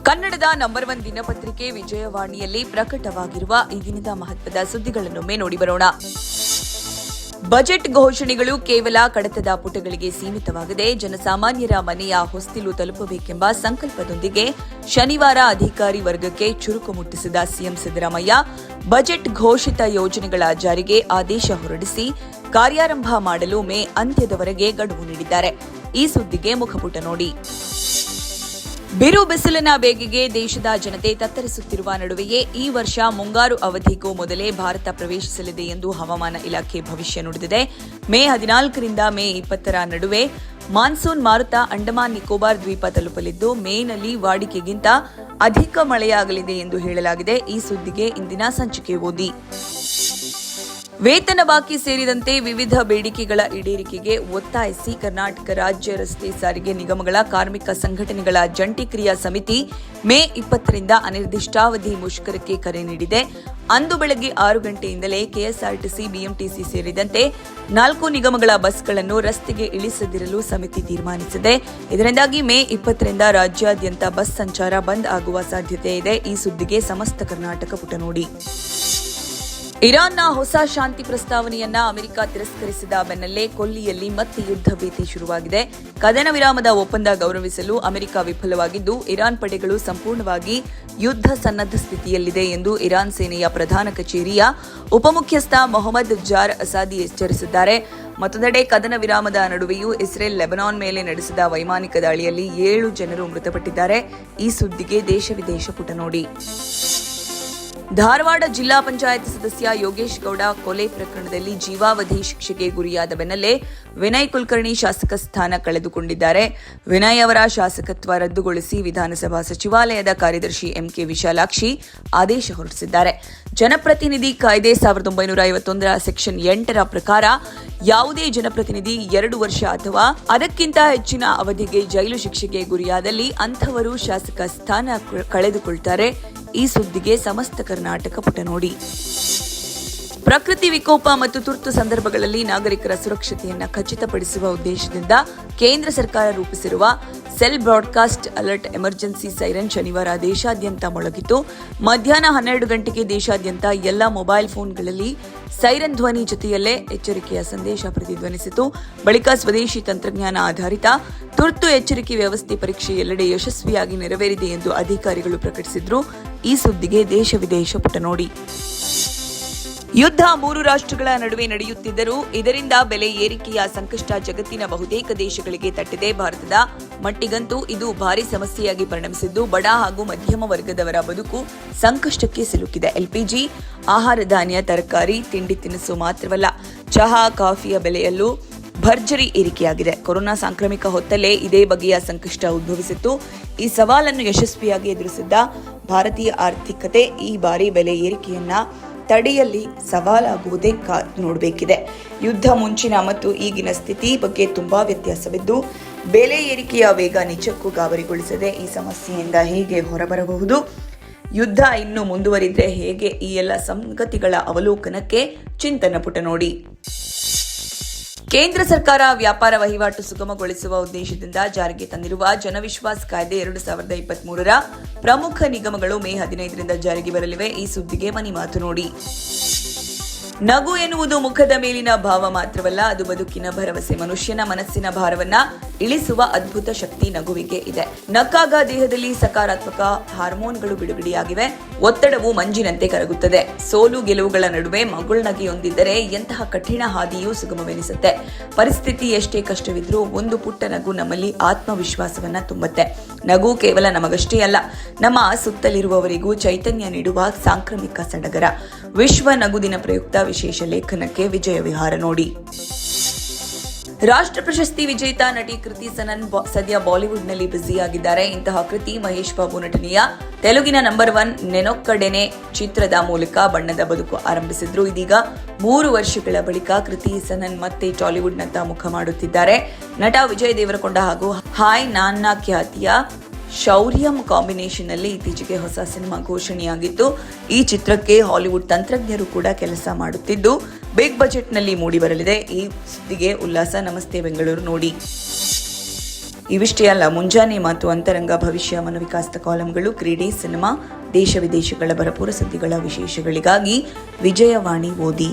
ಕನ್ನಡದ ನಂಬರ್ 1 ದಿನಪತ್ರಿಕೆ ವಿಜಯವಾಣಿಯಲ್ಲಿ ಪ್ರಕಟವಾಗಿರುವ ಈ ದಿನದ ಮಹತ್ವದ ಸುದ್ದಿಗಳನ್ನೊಮ್ಮೆ ನೋಡಿ ಬರೋಣ. ಬಜೆಟ್ ಘೋಷಣೆಗಳು ಕೇವಲ ಕಡತದ ಪುಟಗಳಿಗೆ ಸೀಮಿತವಾಗದೆ ಜನಸಾಮಾನ್ಯರ ಮನೆಯ ಹೊಸ್ತಿಲು ತಲುಪಬೇಕೆಂಬ ಸಂಕಲ್ಪದೊಂದಿಗೆ ಶನಿವಾರ ಅಧಿಕಾರಿ ವರ್ಗಕ್ಕೆ ಚುರುಕು ಮುಟ್ಟಿಸಿದ ಸಿಎಂ ಸಿದ್ದರಾಮಯ್ಯ ಬಜೆಟ್ ಘೋಷಿತ ಯೋಜನೆಗಳ ಜಾರಿಗೆ ಆದೇಶ ಹೊರಡಿಸಿ ಕಾರ್ಯಾರಂಭ ಮಾಡಲು ಮೇ ಅಂತ್ಯದವರೆಗೆ ಗಡುವು ನೀಡಿದ್ದಾರೆ. ಈ ಸುದ್ದಿಗೆ ಮುಖಪುಟ ನೋಡಿ. ಬಿರು ಬಿಸಿಲಿನ ಬೇಗೆಗೆ ದೇಶದ ಜನತೆ ತತ್ತರಿಸುತ್ತಿರುವ ನಡುವೆಯೇ ಈ ವರ್ಷ ಮುಂಗಾರು ಅವಧಿಗೂ ಮೊದಲೇ ಭಾರತ ಪ್ರವೇಶಿಸಲಿದೆ ಎಂದು ಹವಾಮಾನ ಇಲಾಖೆ ಭವಿಷ್ಯ ನುಡಿದಿದೆ. ಮೇ 14ರಿಂದ ಮೇ 20ರ ನಡುವೆ ಮಾನ್ಸೂನ್ ಮಾರುತ ಅಂಡಮಾನ್ ನಿಕೋಬಾರ್ ದ್ವೀಪ ತಲುಪಲಿದ್ದು ಮೇನಲ್ಲಿ ವಾಡಿಕೆಗಿಂತ ಅಧಿಕ ಮಳೆಯಾಗಲಿದೆ ಎಂದು ಹೇಳಲಾಗಿದೆ. ಈ ಸುದ್ದಿಗೆ ಇಂದಿನ ಸಂಚಿಕೆ ಓದಿ. ವೇತನ ಬಾಕಿ ಸೇರಿದಂತೆ ವಿವಿಧ ಬೇಡಿಕೆಗಳ ಈಡೇರಿಕೆಗೆ ಒತ್ತಾಯಿಸಿ ಕರ್ನಾಟಕ ರಾಜ್ಯ ರಸ್ತೆ ಸಾರಿಗೆ ನಿಗಮಗಳ ಕಾರ್ಮಿಕ ಸಂಘಟನೆಗಳ ಜಂಟಿ ಕ್ರಿಯಾ ಸಮಿತಿ ಮೇ 20ರಿಂದ ಅನಿರ್ದಿಷ್ಟಾವಧಿ ಮುಷ್ಕರಕ್ಕೆ ಕರೆ ನೀಡಿದೆ. ಅಂದು ಬೆಳಗ್ಗೆ 6 ಗಂಟೆಯಿಂದಲೇ ಕೆಎಸ್ಆರ್ಟಿಸಿ, ಬಿಎಂಟಿಸಿ ಸೇರಿದಂತೆ 4 ನಿಗಮಗಳ ಬಸ್ಗಳನ್ನು ರಸ್ತೆಗೆ ಇಳಿಸದಿರಲು ಸಮಿತಿ ತೀರ್ಮಾನಿಸಿದೆ. ಇದರಿಂದಾಗಿ ಮೇ 20ರಿಂದ ರಾಜ್ಯಾದ್ಯಂತ ಬಸ್ ಸಂಚಾರ ಬಂದ್ ಆಗುವ ಸಾಧ್ಯತೆ ಇದೆ. ಈ ಸುದ್ದಿಗೆ ಸಮಸ್ತ ಕರ್ನಾಟಕ ಪುಟ ನೋಡಿ. ಇರಾನ್ನ ಹೊಸ ಶಾಂತಿ ಪ್ರಸ್ತಾವನೆಯನ್ನ ಅಮೆರಿಕ ತಿರಸ್ಕರಿಸಿದ ಬೆನ್ನಲ್ಲೇ ಕೊಲ್ಲಿಯಲ್ಲಿ ಮತ್ತೆ ಯುದ್ಧ ಭೀತಿ ಶುರುವಾಗಿದೆ. ಕದನ ವಿರಾಮದ ಒಪ್ಪಂದ ಗೌರವಿಸಲು ಅಮೆರಿಕ ವಿಫಲವಾಗಿದ್ದು ಇರಾನ್ ಪಡೆಗಳು ಸಂಪೂರ್ಣವಾಗಿ ಯುದ್ಧ ಸನ್ನದ್ಧ ಸ್ಥಿತಿಯಲ್ಲಿದೆ ಎಂದು ಇರಾನ್ ಸೇನೆಯ ಪ್ರಧಾನ ಕಚೇರಿಯ ಉಪಮುಖ್ಯಸ್ಥ ಮೊಹಮ್ಮದ್ ಜಾರ್ ಅಸಾದಿ ಎಚ್ಚರಿಸಿದ್ದಾರೆ. ಮತ್ತೊಂದೆಡೆ ಕದನ ವಿರಾಮದ ನಡುವೆಯೂ ಇಸ್ರೇಲ್ ಲೆಬನಾನ್ ಮೇಲೆ ನಡೆಸಿದ ವೈಮಾನಿಕ ದಾಳಿಯಲ್ಲಿ 7 ಜನರು ಮೃತಪಟ್ಟಿದ್ದಾರೆ. ಈ ಸುದ್ದಿಗೆ ದೇಶ ವಿದೇಶ ಪುಟ ನೋಡಿ. ಧಾರವಾಡ ಜಿಲ್ಲಾ ಪಂಚಾಯತ್ ಸದಸ್ಯ ಯೋಗೇಶ್ ಗೌಡ ಕೊಲೆ ಪ್ರಕರಣದಲ್ಲಿ ಜೀವಾವಧಿ ಶಿಕ್ಷೆಗೆ ಗುರಿಯಾದ ಬೆನ್ನಲ್ಲೇ ವಿನಯ್ ಕುಲಕರ್ಣಿ ಶಾಸಕ ಸ್ಥಾನ ಕಳೆದುಕೊಂಡಿದ್ದಾರೆ. ವಿನಯ್ ಅವರ ಶಾಸಕತ್ವ ರದ್ದುಗೊಳಿಸಿ ವಿಧಾನಸಭಾ ಸಚಿವಾಲಯದ ಕಾರ್ಯದರ್ಶಿ ಎಂಕೆ ವಿಶಾಲಾಕ್ಷಿ ಆದೇಶ ಹೊರಡಿಸಿದ್ದಾರೆ. ಜನಪ್ರತಿನಿಧಿ ಕಾಯ್ದೆ 1951ರ ಸೆಕ್ಷನ್ 8ರ ಪ್ರಕಾರ ಯಾವುದೇ ಜನಪ್ರತಿನಿಧಿ 2 ವರ್ಷ ಅಥವಾ ಅದಕ್ಕಿಂತ ಹೆಚ್ಚಿನ ಅವಧಿಗೆ ಜೈಲು ಶಿಕ್ಷೆಗೆ ಗುರಿಯಾದಲ್ಲಿ ಅಂಥವರು ಶಾಸಕ ಸ್ಥಾನ ಕಳೆದುಕೊಳ್ತಾರೆ. ಈ ಸುದ್ದಿಗೆ ಸಮಸ್ತ ಕರ್ನಾಟಕ ಪುಟ ನೋಡಿ. ಪ್ರಕೃತಿ ವಿಕೋಪ ಮತ್ತು ತುರ್ತು ಸಂದರ್ಭಗಳಲ್ಲಿ ನಾಗರಿಕರ ಸುರಕ್ಷತೆಯನ್ನು ಖಚಿತಪಡಿಸುವ ಉದ್ದೇಶದಿಂದ ಕೇಂದ್ರ ಸರ್ಕಾರ ರೂಪಿಸಿರುವ cell broadcast alert emergency siren ಶನಿವಾರ ದೇಶಾದ್ಯಂತ ಮೊಳಗಿತು. ಮಧ್ಯಾಹ್ನ 12 ಗಂಟೆಗೆ ದೇಶಾದ್ಯಂತ ಎಲ್ಲ ಮೊಬೈಲ್ ಫೋನ್ಗಳಲ್ಲಿ ಸೈರನ್ ಧ್ವನಿ ಜೊತೆಯಲ್ಲೇ ಎಚ್ಚರಿಕೆಯ ಸಂದೇಶ ಪ್ರತಿಧ್ವನಿಸಿತು. ಬಳಿಕ ಸ್ವದೇಶಿ ತಂತ್ರಜ್ಞಾನ ಆಧಾರಿತ ತುರ್ತು ಎಚ್ಚರಿಕೆ ವ್ಯವಸ್ಥೆ ಪರೀಕ್ಷೆ ಎಲ್ಲೆಡೆ ಯಶಸ್ವಿಯಾಗಿ ನೆರವೇರಿದೆ ಎಂದು ಅಧಿಕಾರಿಗಳು ಪ್ರಕಟಿಸಿದರು. ಈ ಸುದ್ದಿಗೆ ದೇಶ ವಿದೇಶ ಪುಟ ನೋಡಿ. ಯುದ್ಧ 3 ರಾಷ್ಟ್ರಗಳ ನಡುವೆ ನಡೆಯುತ್ತಿದ್ದರೂ ಇದರಿಂದ ಬೆಲೆ ಏರಿಕೆಯ ಸಂಕಷ್ಟ ಜಗತ್ತಿನ ಬಹುತೇಕ ದೇಶಗಳಿಗೆ ತಟ್ಟಿದೆ. ಭಾರತದ ಮಟ್ಟಿಗಂತೂ ಇದು ಭಾರಿ ಸಮಸ್ಯೆಯಾಗಿ ಪರಿಣಮಿಸಿದ್ದು ಬಡ ಹಾಗೂ ಮಧ್ಯಮ ವರ್ಗದವರ ಬದುಕು ಸಂಕಷ್ಟಕ್ಕೆ ಸಿಲುಕಿದೆ. ಎಲ್ಪಿಜಿ, ಆಹಾರ ಧಾನ್ಯ, ತರಕಾರಿ, ತಿಂಡಿ ತಿನಿಸು ಮಾತ್ರವಲ್ಲ, ಚಹಾ, ಕಾಫಿಯ ಬೆಲೆಯಲ್ಲೂ ಭರ್ಜರಿ ಏರಿಕೆಯಾಗಿದೆ. ಕೊರೋನಾ ಸಾಂಕ್ರಾಮಿಕ ಹೊತ್ತಲ್ಲೇ ಇದೇ ಬಗೆಯ ಸಂಕಷ್ಟ ಉದ್ಭವಿಸಿತ್ತು. ಈ ಸವಾಲನ್ನು ಯಶಸ್ವಿಯಾಗಿ ಎದುರಿಸಿದ್ದ ಭಾರತೀಯ ಆರ್ಥಿಕತೆ ಈ ಬಾರಿ ಬೆಲೆ ಏರಿಕೆಯನ್ನ ತಡೆಯಲ್ಲಿ ಸವಾಲಾಗುವುದೇ ನೋಡಬೇಕಿದೆ. ಯುದ್ಧ ಮುಂಚಿನ ಮತ್ತು ಈಗಿನ ಸ್ಥಿತಿ ಬಗ್ಗೆ ತುಂಬಾ ವ್ಯತ್ಯಾಸವಿದ್ದು ಬೆಲೆ ಏರಿಕೆಯ ವೇಗ ನಿಜಕ್ಕೂ ಗಾಬರಿಗೊಳಿಸದೆ ಈ ಸಮಸ್ಯೆಯಿಂದ ಹೇಗೆ ಹೊರಬರಬಹುದು, ಯುದ್ಧ ಇನ್ನು ಮುಂದುವರಿದ್ರೆ ಹೇಗೆ, ಈ ಎಲ್ಲ ಸಂಗತಿಗಳ ಅವಲೋಕನಕ್ಕೆ ಚಿಂತನ ಪುಟ ನೋಡಿ. ಕೇಂದ್ರ ಸರ್ಕಾರ ವ್ಯಾಪಾರ ವಹಿವಾಟು ಸುಗಮಗೊಳಿಸುವ ಉದ್ದೇಶದಿಂದ ಜಾರಿಗೆ ತಂದಿರುವ ಜನವಿಶ್ವಾಸ್ ಕಾಯ್ದೆ 2023ರ ಪ್ರಮುಖ ನಿಗಮಗಳು ಮೇ 15ರಿಂದ ಜಾರಿಗೆ ಬರಲಿವೆ. ಈ ಸುದ್ದಿಗೆ ಮನಿ ಮಾತು ನೋಡಿ. ನಗು ಎನ್ನುವುದು ಮುಖದ ಮೇಲಿನ ಭಾವ ಮಾತ್ರವಲ್ಲ, ಅದು ಬದುಕಿನ ಭರವಸೆ. ಮನುಷ್ಯನ ಮನಸ್ಸಿನ ಭಾರವನ್ನ ಇಳಿಸುವ ಅದ್ಭುತ ಶಕ್ತಿ ನಗುವಿಗೆ ಇದೆ. ನಕ್ಕಾಗ ದೇಹದಲ್ಲಿ ಸಕಾರಾತ್ಮಕ ಹಾರ್ಮೋನ್ಗಳು ಬಿಡುಗಡೆಯಾಗಿವೆ. ಒತ್ತಡವು ಮಂಜಿನಂತೆ ಕರಗುತ್ತದೆ. ಸೋಲು ಗೆಲುವುಗಳ ನಡುವೆ ಮಗುಳ್ನಗೆಯೊಂದಿದ್ದರೆ ಎಂತಹ ಕಠಿಣ ಹಾದಿಯೂ ಸುಗಮವೆನಿಸುತ್ತೆ. ಪರಿಸ್ಥಿತಿ ಎಷ್ಟೇ ಕಷ್ಟವಿದ್ರೂ ಒಂದು ಪುಟ್ಟ ನಗು ನಮ್ಮಲ್ಲಿ ಆತ್ಮವಿಶ್ವಾಸವನ್ನ ತುಂಬುತ್ತೆ. ನಗು ಕೇವಲ ನಮಗಷ್ಟೇ ಅಲ್ಲ, ನಮ್ಮ ಸುತ್ತಲಿರುವವರಿಗೂ ಚೈತನ್ಯ ನೀಡುವ ಸಾಂಕ್ರಾಮಿಕ ಸಡಗರ. ವಿಶ್ವ ನಗು ದಿನ ಪ್ರಯುಕ್ತ ವಿಶೇಷ ಲೇಖನಕ್ಕೆ ವಿಜಯ ವಿಹಾರ ನೋಡಿ. ರಾಷ್ಟ್ರ ಪ್ರಶಸ್ತಿ ವಿಜೇತ ನಟಿ ಕೃತಿ ಸನನ್ ಸದ್ಯ ಬಾಲಿವುಡ್ನಲ್ಲಿ ಬ್ಯುಸಿಯಾಗಿದ್ದಾರೆ. ಇಂತಹ ಕೃತಿ ಮಹೇಶ್ ಬಾಬು ನಟನೆಯ ತೆಲುಗಿನ ನಂಬರ್ 1 ನೆನೊಕ್ಕಡೆನೆ ಚಿತ್ರದ ಮೂಲಕ ಬಣ್ಣದ ಬದುಕು ಆರಂಭಿಸಿದ್ರು. ಇದೀಗ 3 ವರ್ಷಗಳ ಬಳಿಕ ಕೃತಿ ಸನನ್ ಮತ್ತೆ ಟಾಲಿವುಡ್ನತ್ತ ಮುಖ ಮಾಡುತ್ತಿದ್ದಾರೆ. ನಟ ವಿಜಯ್ ದೇವರಕೊಂಡ ಹಾಗೂ ಹಾಯ್ ನಾನ್ನ ಖ್ಯಾತಿಯ ಶೌರ್ಯಂ ಕಾಂಬಿನೇಷನ್ ನಲ್ಲಿ ಇತ್ತೀಚೆಗೆ ಹೊಸ ಸಿನಿಮಾ ಘೋಷಣೆಯಾಗಿತ್ತು. ಈ ಚಿತ್ರಕ್ಕೆ ಹಾಲಿವುಡ್ ತಂತ್ರಜ್ಞರು ಕೂಡ ಕೆಲಸ ಮಾಡುತ್ತಿದ್ದು ಬಿಗ್ ಬಜೆಟ್ ನಲ್ಲಿ ಮೂಡಿ ಬರಲಿದೆ. ಈ ಸುದ್ದಿಗೆ ಉಲ್ಲಾಸ ನಮಸ್ತೆ ಬೆಂಗಳೂರು ನೋಡಿ. ಇವಿಷ್ಟೇ ಅಲ್ಲ, ಮುಂಜಾನೆ ಮತ್ತು ಅಂತರಂಗ ಭವಿಷ್ಯ ಮನೋವಿಕಾಸದ ಕಾಲಂಗಳು, ಕ್ರೀಡೆ, ಸಿನಿಮಾ, ದೇಶ ವಿದೇಶಗಳ ಭರಪೂರ ಸುದ್ದಿಗಳ ವಿಶೇಷಗಳಿಗಾಗಿ ವಿಜಯವಾಣಿ ಓದಿ.